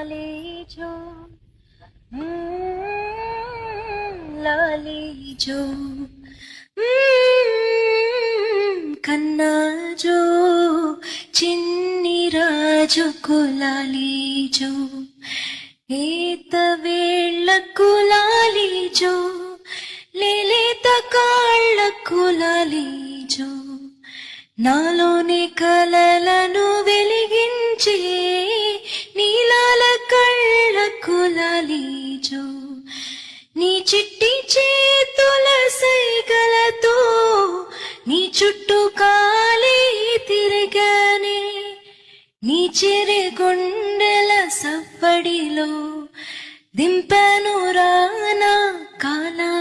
లాలీజో లాలీజో కన్నాజో చిన్ని రాజుకు లాలీజో ఏత వేళ్లకు లాలీజో లేలేత కాళ్ళకు లాలీజో నాలోని కలలను వెలిగించే నీలాల కళ్ళకు లాలీజో నీ చిట్టి చేతుల సైగలతో నీ చుట్టూ కాలి తిరగానే నీ చెరి గుండెల సవ్వడిలో దింపను రానా కాలా